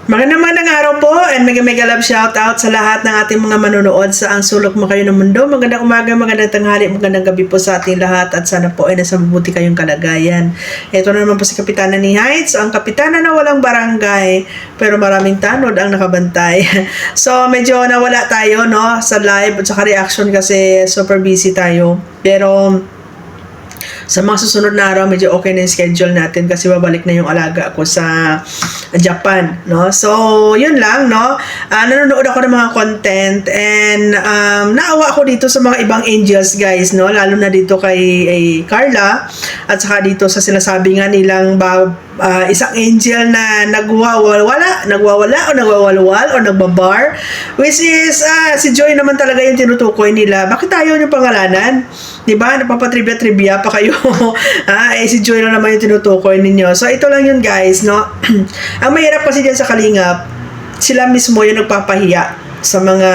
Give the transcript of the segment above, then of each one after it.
Magandang araw po and mega love shout out sa lahat ng ating mga manonood sa ang sulok mo kayo ng mundo. Magandang umaga, magandang tanghali, magandang gabi po sa ating lahat at sana po ay nasa mabuti kayong kalagayan. Ito na naman po si Kapitana ni Heights, ang kapitana na walang barangay pero maraming tanod ang nakabantay. So medyo nawala tayo no sa live at saka reaction kasi super busy tayo. Pero sa mga susunod na araw, medyo okay na yung schedule natin kasi babalik na yung alaga ko sa Japan, no? So, yun lang, no? Nanonood ako ng mga content and naawa ako dito sa mga ibang angels, guys, no? Lalo na dito kay Carla at saka dito sa sinasabi nga nilang isang angel na nagwawala o nagwawalwal o nagbabar, which is si Joy naman talaga yung tinutukoy nila. Bakit ayaw yung pangalanan? Diba? Napapatrivia pa kayo. Si Joy lang naman yung tinutukoy ninyo. So, ito lang yun, guys, no? Ang mahirap kasi dyan sa Kalingap, sila mismo yung nagpapahiya sa mga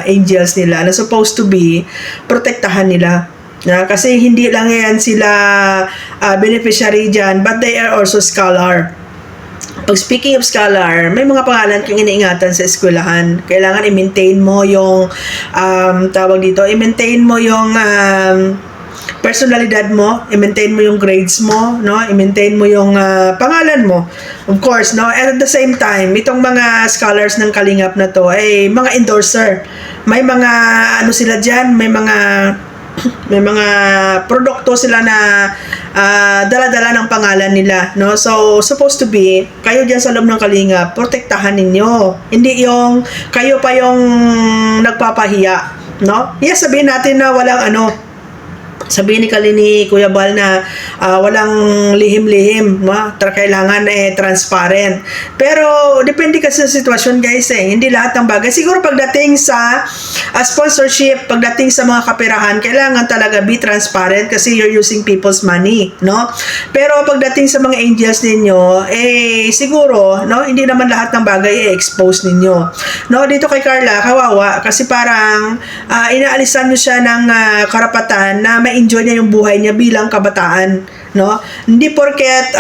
angels nila na supposed to be protektahan nila. Kasi hindi lang yan sila beneficiary dyan, but they are also scholar. Pag speaking of scholar, may mga pangalan kang iniingatan sa eskwelahan. Kailangan i-maintain mo yung tawag dito, i-maintain mo yung personalidad mo, i-maintain mo yung grades mo, no? I-maintain mo yung pangalan mo. Of course, no? And at the same time, itong mga scholars ng Kalingap na to ay mga endorser. May mga ano sila diyan, may mga produkto sila na dala-dala ng pangalan nila, no? So, supposed to be, kayo dyan sa loob ng Kalingap, protektahan ninyo. Hindi yung, kayo pa yung nagpapahiya, no? Yes, sabihin natin na walang sabihin ni Kuya Bal na walang lihim-lihim, no? Kailangan transparent. Pero depende kasi sa sitwasyon, guys, hindi lahat ng bagay. Siguro pagdating sa sponsorship, pagdating sa mga kaperahan, kailangan talaga be transparent kasi you're using people's money, no? Pero pagdating sa mga angels ninyo, siguro, no, hindi naman lahat ng bagay i-expose ninyo. No, dito kay Carla, kawawa kasi parang inaalisan niyo siya ng karapatan na ma-enjoy niya yung buhay niya bilang kabataan, no? Hindi porket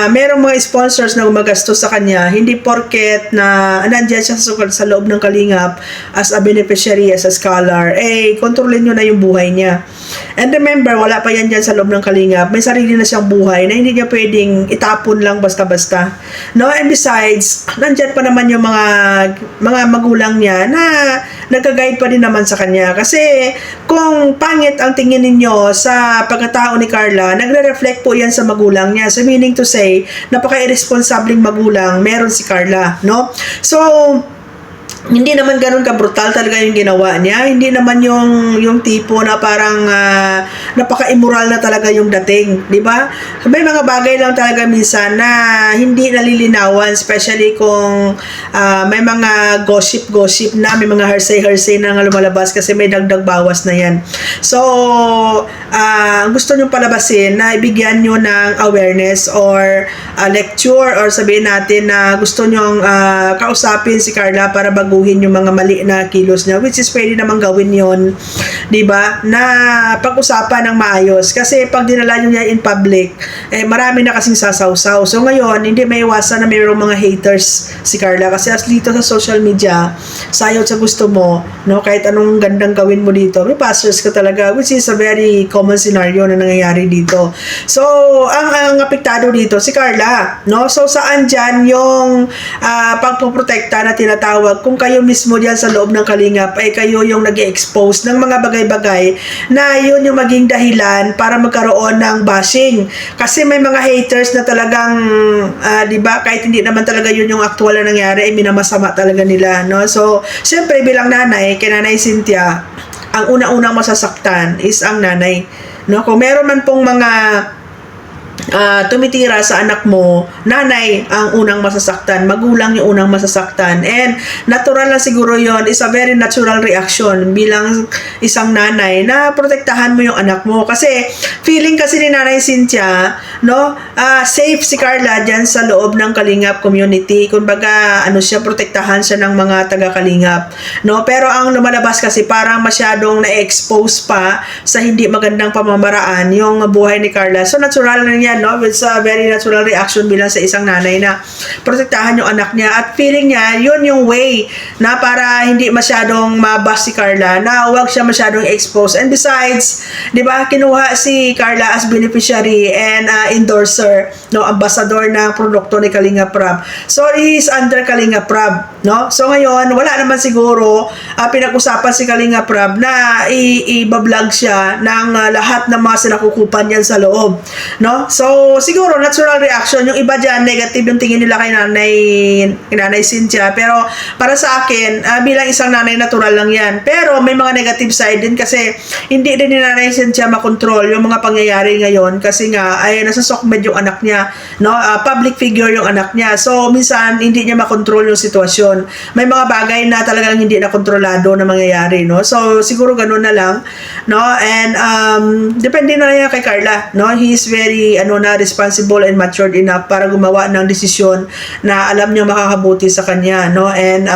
merong mga sponsors na gumagastos sa kanya, hindi porket na nandiyan siya sa loob ng Kalingap as a beneficiary, as a scholar, kontrolin niyo na yung buhay niya. And remember, wala pa yan dyan sa loob ng Kalingap. May sarili na siyang buhay na hindi niya pwedeng itapon lang basta-basta, no? And besides, nandyan pa naman yung mga magulang niya na nagka-guide pa din naman sa kanya. Kasi kung pangit ang tingin ninyo sa pagkatao ni Carla, nagre-reflect po yan sa magulang niya. So meaning to say, napaka-irresponsableng magulang meron si Carla, no? So, hindi naman ganun ka-brutal talaga yung ginawa niya. Hindi naman yung tipo na parang napaka-immoral na talaga yung dating, di ba? May mga bagay lang talaga minsan na hindi nalilinawan, especially kung may mga gossip na, may mga hearsay na lumalabas kasi may dagdag bawas na yan. So, gusto nyo palabasin na ibigyan nyo ng awareness or lecture or sabihin natin na gusto nyo kausapin si Carla para baguhin yung mga mali na kilos niya, which is pwede namang gawin yon, di ba? Na pag-usapan ng maayos kasi pag dinala nyo niya in public, marami na kasing sasawsaw. So ngayon, hindi may iwasan na mayroong mga haters si Carla kasi as dito sa social media, sayot sa gusto mo, no? Kahit anong gandang gawin mo dito, may passers ka talaga, which is a very common scenario na nangyayari dito. So, ang apektado dito si Carla, no? So, saan dyan yung pagpoprotekta na tinatawag kung kayo mismo diyan sa loob ng Kalingap ay kayo yung nag-expose ng mga bagay-bagay na yun yung maging dahilan para magkaroon ng bashing. Kasi may mga haters na talagang, di ba, kahit hindi naman talaga yun yung actual na nangyari, minamasama talaga nila, no? So, syempre bilang nanay, kay Nanay Cynthia, ang una-unang masasaktan is ang nanay, no? Kung meron man pong mga tumitira sa anak mo, nanay ang unang masasaktan, magulang yung unang masasaktan, and natural lang siguro yon, is a very natural reaction bilang isang nanay na protektahan mo yung anak mo kasi feeling kasi ni Nanay Cynthia, no, safe si Carla dyan sa loob ng Kalingap community, kumbaga siya, protektahan siya ng mga taga-Kalingap, no? Pero ang lumalabas kasi parang masyadong na-expose pa sa hindi magandang pamamaraan yung buhay ni Carla, so natural na yan, no? With a very natural reaction bilang sa isang nanay na protektahan yung anak niya. At feeling niya, yun yung way na para hindi masyadong mabas si Carla, na huwag siya masyadong expose. And besides, di ba, kinuha si Carla as beneficiary and endorser, no? Ambassador ng produkto ni Kalinga Prab. So, he is under Kalinga Prab, no? So, ngayon, wala naman siguro pinag-usapan si Kalinga Prab na i-vlog siya ng lahat ng mga sinakukupan yan sa loob, no? So, siguro, natural reaction. Yung iba dyan, negative yung tingin nila kay Nanay Cynthia. Pero, para sa akin, bilang isang nanay, natural lang yan. Pero, may mga negative side din kasi hindi din ni Nanay Cynthia makontrol yung mga pangyayari ngayon kasi nga, ay nasa sokmed yung anak niya, no? Public figure yung anak niya. So, minsan, hindi niya makontrol yung sitwasyon. May mga bagay na talagang hindi na kontrolado na mangyayari, no? So, siguro ganun na lang, no? And, depende na yan kay Carla, no? He is very, responsible and matured enough para gumawa ng desisyon na alam niya makakabuti sa kanya, no? And,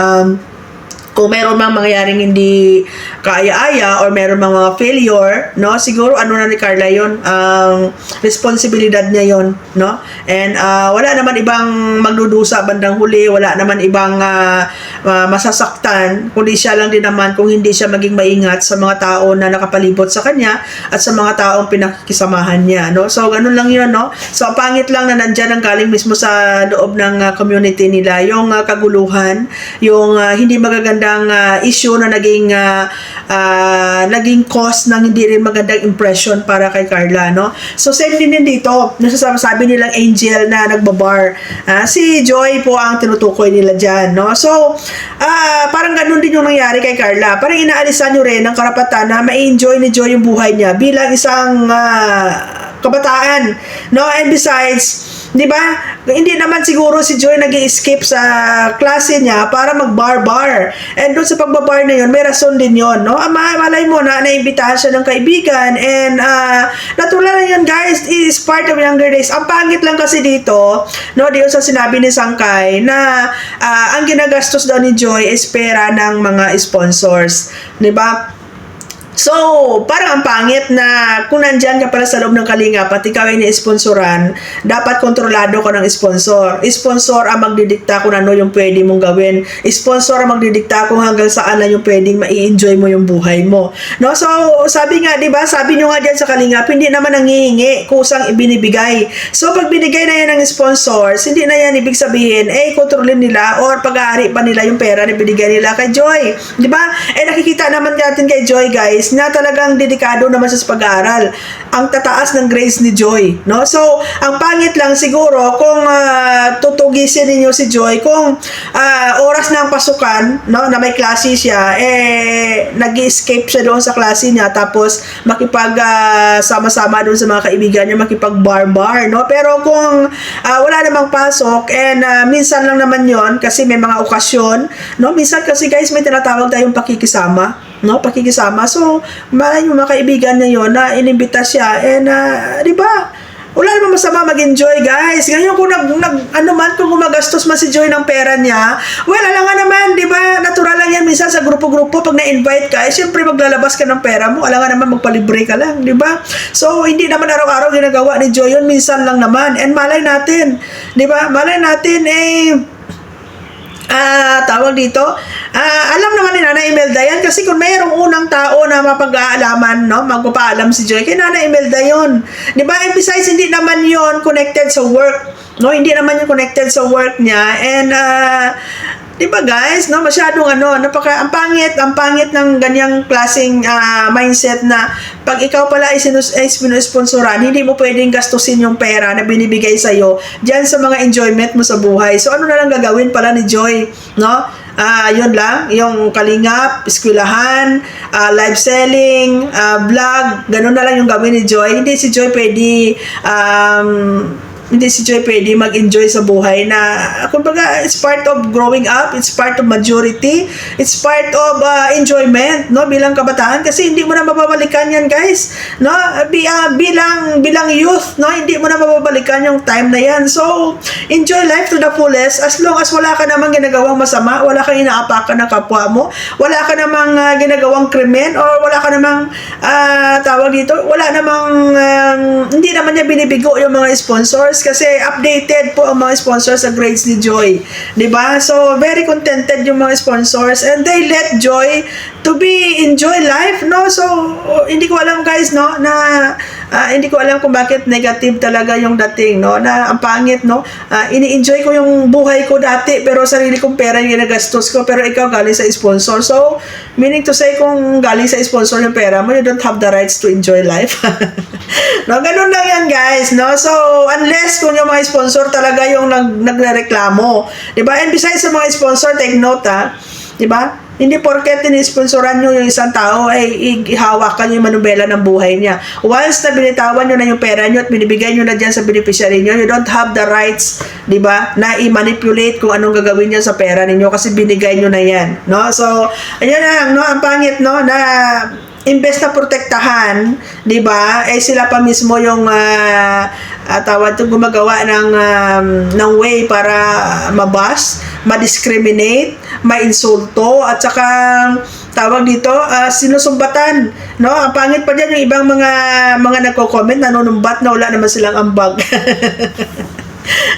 kung meron mang mangyayaring hindi kaaya-aya or meron mang mga failure, no, siguro na ni Carla yun, responsibilidad niya yun, no? And wala naman ibang magdudusa bandang huli, wala naman ibang masasaktan, kundi siya lang din naman kung hindi siya maging maingat sa mga tao na nakapalibot sa kanya at sa mga taong pinakikisamahan niya, no? So, ganun lang yun, no? So, ang pangit lang na nandyan ang galing mismo sa loob ng community nila, yung kaguluhan, yung hindi magagandang issue na naging cause ng hindi rin magandang impression para kay Carla, no? So, same din dito. Nasasabi nilang Angel na nagbabar. Si Joy po ang tinutukoy nila dyan, no? So, parang ganun din yung nangyari kay Carla. Parang inaalisan nyo rin ang karapatan na ma-enjoy ni Joy yung buhay niya bilang isang kabataan, no? And besides, di ba, hindi naman siguro si Joy nag-i-escape sa klase niya para mag-bar-bar. And doon sa pagbabar na yun, may rason din yun, no? Malay mo na naimbitahan siya ng kaibigan and natural na yun, guys, is part of younger days. Ang pangit lang kasi dito, no, di sa sinabi ni Sangkay na ang ginagastos daw ni Joy is pera ng mga sponsors, di ba? So, parang ang pangit na kung nandyan ka pala sa loob ng Kalinga, pati ikaw ay ni-sponsoran, dapat kontrolado ka ng sponsor. Sponsor ang magdidikta kung ano yung pwede mong gawin. Sponsor ang magdidikta kung hanggang saan na yung pwedeng ma-enjoy mo yung buhay mo. No? So, sabi nga, di ba, sabi nyo nga dyan sa Kalinga, hindi naman nangihingi, kusang ibinibigay. So, pag binigay na yan ng sponsors, hindi na yan ibig sabihin, kontrolin nila or pag-aari pa nila yung pera na binigay nila kay Joy. Di ba? Nakikita naman natin kay Joy, guys, na talagang dedikado naman siya sa pag-aaral. Ang tataas ng grades ni Joy, no? So, ang pangit lang siguro kung tutugisin ninyo si Joy kung oras na ang pasukan, no, na may klase siya, nag-escape siya doon sa klase niya tapos sama-sama doon sa mga kaibigan niya, makipag-bar-bar, no? Pero kung wala namang pasok and minsan lang naman yon kasi may mga okasyon, no? Minsan kasi, guys, may tinatawag tayong pakikisama, no? Pakikisama. So, malay yung mga kaibigan niya yun na inimbita siya and di ba? Wala namang masama mag-enjoy, guys. Ngayon kung kung gumagastos man si Joy ng pera niya, well, alam nga naman, di ba? Natural lang yan minsan sa grupo-grupo pag na-invite ka, syempre maglalabas ka ng pera mo, alam nga naman magpalibre ka lang, di ba? So, hindi naman araw-araw ginagawa ni Joy yun, minsan lang naman. And malay natin, di ba? Malay natin, tawag dito, alam naman ni Nanay Imelda yan kasi kung mayroong unang tao na mapag-aalaman, no, magpapaalam si Joy kay Nanay Imelda yun, di ba? And besides, hindi naman yon connected sa work, no, hindi naman yung connected sa work niya and di ba, guys, no, masyadong ang pangit ng ganyang klaseng mindset na pag ikaw pala ay sinusponsoran, hindi mo pwedeng gastusin yung pera na binibigay sa'yo dyan sa mga enjoyment mo sa buhay. So, ano na lang gagawin pala ni Joy, no? Yun lang, yung kalingap, eskwelahan, live selling, vlog, ganun na lang yung gawin ni Joy. Hindi si Joy pwede hindi si Joy pwede mag-enjoy sa buhay na, kumbaga, it's part of growing up, it's part of maturity, it's part of enjoyment, no, bilang kabataan, kasi hindi mo na mababalikan yan, guys, no, bilang youth, no, hindi mo na mababalikan yung time na yan. So, enjoy life to the fullest, as long as wala ka namang ginagawang masama, wala kang inaapakan ng kapwa mo, wala ka namang ginagawang krimen, or wala ka namang tawag dito, wala namang hindi naman niya binibigo yung mga sponsors, kasi updated po ang mga sponsors sa grades ni Joy, di ba? So very contented yung mga sponsors, and they let Joy to be enjoy life, no? So hindi ko alam, guys, no, na hindi ko alam kung bakit negative talaga yung dating, no, na ang pangit, no. Ini-enjoy ko yung buhay ko dati, pero sarili kong pera yung ginagastos ko, pero ikaw galing sa sponsor. So meaning to say, kung galing sa sponsor yung pera mo, you don't have the rights to enjoy life. No, ganun lang yan, guys, no. So unless kung yung mga sponsor talaga yung nagrereklamo, di ba? And besides sa mga sponsor, take note, di ba? Hindi porket tinisponsoran nyo yung isang tao ay ihawakan yung manubela ng buhay niya. Once na binitawan nyo na yung pera nyo at binibigay nyo na dyan sa beneficiary nyo, you don't have the rights, di ba, na i-manipulate kung anong gagawin nyo sa pera ninyo, kasi binigay nyo na yan, no? So ayan lang, no, ang pangit, no, na imbes na protektahan, di ba, eh sila pa mismo yung tawag ito, gumagawa ng way para mabas, ma-discriminate, ma-insulto, at saka tawag dito, sinusumbatan, no? Ang pangit pa dyan yung ibang mga nagko-comment, nanunumbat na wala naman silang ambag.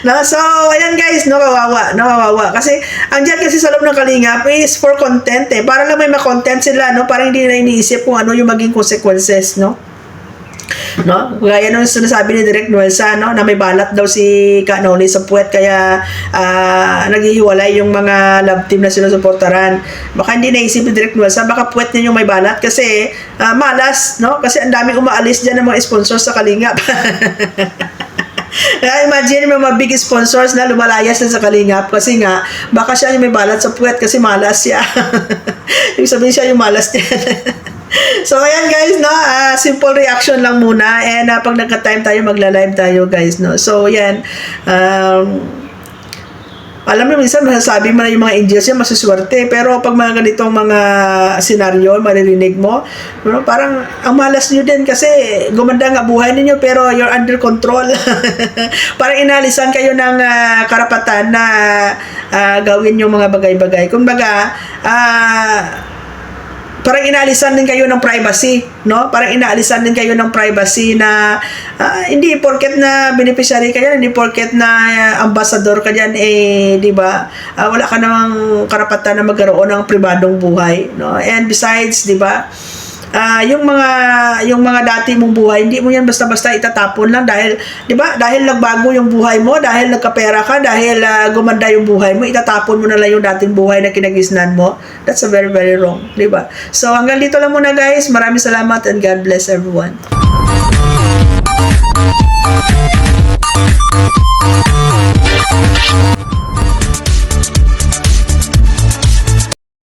No, so ayan, guys, no, kawawa, kasi andyan kasi sa loob ng Kalingap is for content, para lang may ma-content sila, no, parang hindi na iniisip kung ano yung maging consequences, no, gaya nung sinasabi ni Direk Nuelsa, no, na may balat daw si Kanoli sa puwet, kaya naghihiwalay yung mga love team na sinusuportaran. Baka hindi naisip ni Direk Nuelsa, baka puwet niya yung may balat, kasi malas, no, kasi ang daming umaalis dyan ng mga sponsors sa Kalingap. Kaya imagine yung mga big sponsors na lumalayas na sa Kalingap, kasi nga baka siya yung may balat sa puwet kasi malas siya. Yung sabihin siya yung malas niya. So ayan, guys, no, simple reaction lang muna, and pag nagka-time tayo magla-live tayo, guys, no. So yan, alam mo, minsan masasabi mo na yung mga angels yan masuswerte, pero pag mga ganitong mga senaryo maririnig mo, no, parang ang malas nyo din, kasi gumanda nga buhay ninyo pero you're under control. Parang inalisan kayo ng karapatan na gawin yung mga bagay-bagay. Kumbaga, parang inaalisan din kayo ng privacy, no? Parang inaalisan din kayo ng privacy na hindi porket na beneficiary ka dyan, hindi porket na ambassador ka dyan, di ba? Wala ka namang karapatan na magkaroon ng pribadong buhay, no? And besides, di ba, yung mga dati mong buhay, hindi mo yan basta-basta itatapon lang dahil, di ba, dahil nagbago yung buhay mo, dahil nagkapera ka, dahil gumanda yung buhay mo, itatapon mo na lang yung dating buhay na kinagisnan mo. That's a very, very wrong, di ba? So hanggang dito lang muna, guys. Maraming salamat and God bless everyone.